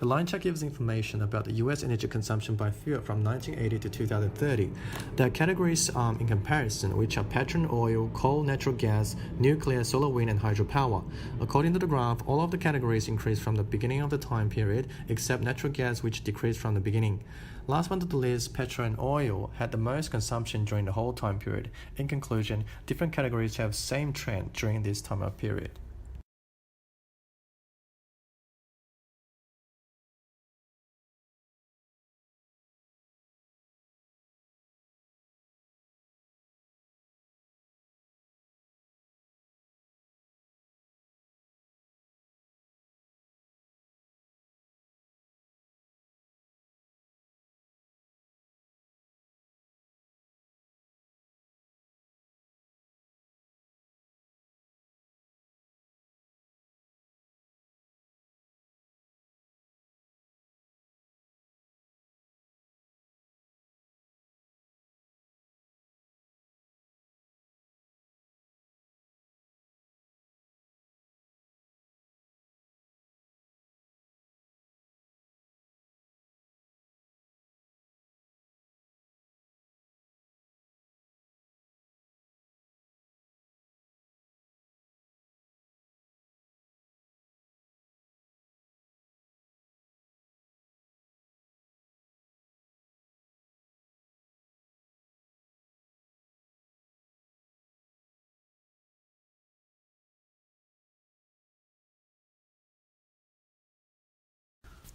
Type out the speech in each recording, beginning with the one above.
The line chart gives information about the US energy consumption by fuel from 1980 to 2030. There are categories in comparison, which are petrol, oil, coal, natural gas, nuclear, solar, wind, and hydropower. According to the graph, all of the categories increased from the beginning of the time period, except natural gas, which decreased from the beginning. Last but not the least, petrol and oil had the most consumption during the whole time period. In conclusion, different categories have the same trend during this time of period.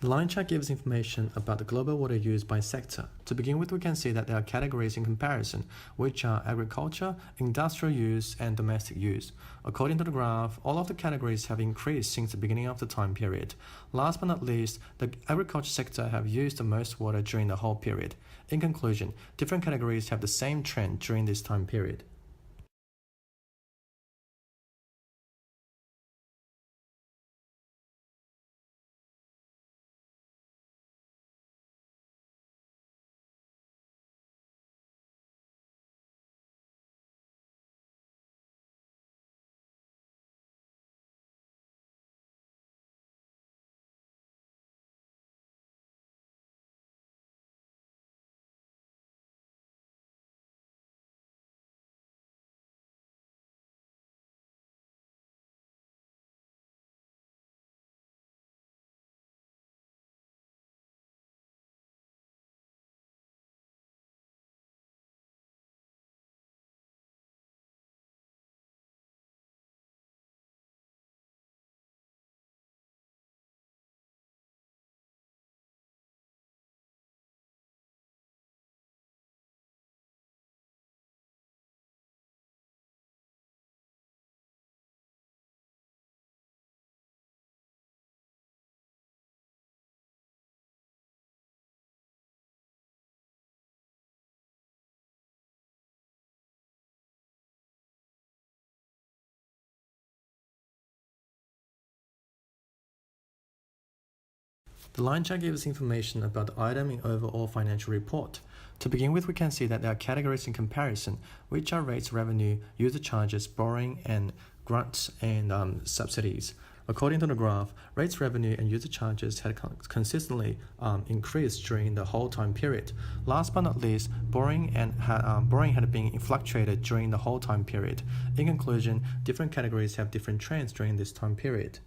The line chart gives information about the global water use by sector. To begin with, we can see that there are categories in comparison, which are agriculture, industrial use, and domestic use. According to the graph, all of the categories have increased since the beginning of the time period. Last but not least, the agriculture sector have used the most water during the whole period. In conclusion, different categories have the same trend during this time period. The line chart gives information about the item in overall financial report. To begin with, we can see that there are categories in comparison, which are rates, revenue, user charges, borrowing, and grants and subsidies. According to the graph, rates, revenue, and user charges had consistently increased during the whole time period. Last but not least, borrowing had been fluctuated during the whole time period. In conclusion, different categories have different trends during this time period.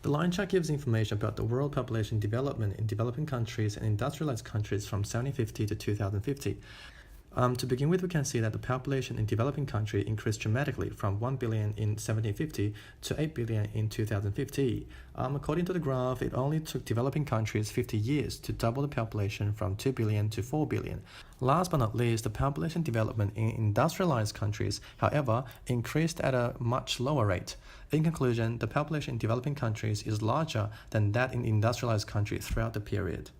The line chart gives information about the world population development in developing countries and industrialized countries from 1750 to 2050. To begin with, we can see that the population in developing countries increased dramatically from 1 billion in 1750 to 8 billion in 2050. According to the graph, it only took developing countries 50 years to double the population from 2 billion to 4 billion. Last but not least, the population development in industrialized countries, however, increased at a much lower rate. In conclusion, the population in developing countries is larger than that in industrialized countries throughout the period.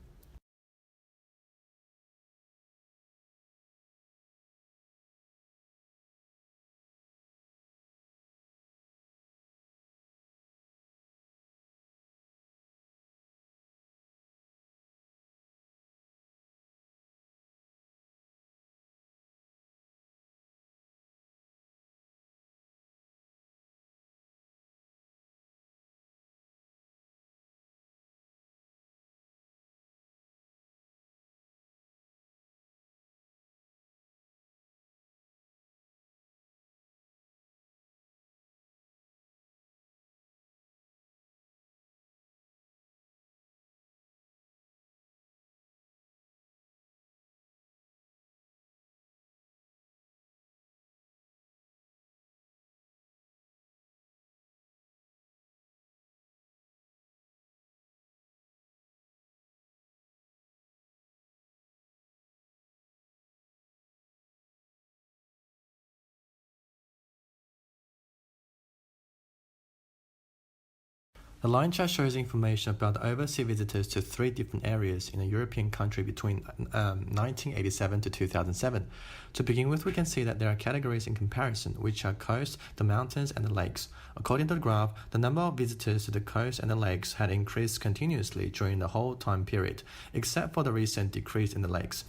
The line chart shows information about overseas visitors to 3 different areas in a European country between 1987 to 2007. To begin with, we can see that there are categories in comparison, which are coast, the mountains, and the lakes. According to the graph, the number of visitors to the coast and the lakes had increased continuously during the whole time period, except for the recent decrease in the lakes.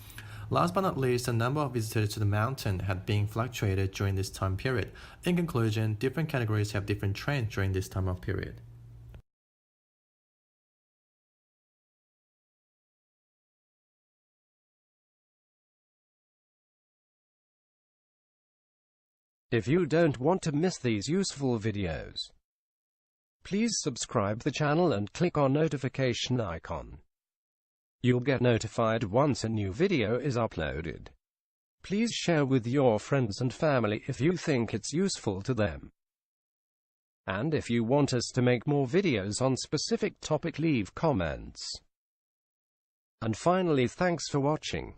Last but not least, the number of visitors to the mountain had been fluctuated during this time period. In conclusion, different categories have different trends during this time of period. If you don't want to miss these useful videos, please subscribe the channel and click on notification icon. You'll get notified once a new video is uploaded. Please share with your friends and family if you think it's useful to them. And if you want us to make more videos on specific topic, leave comments. And finally, thanks for watching.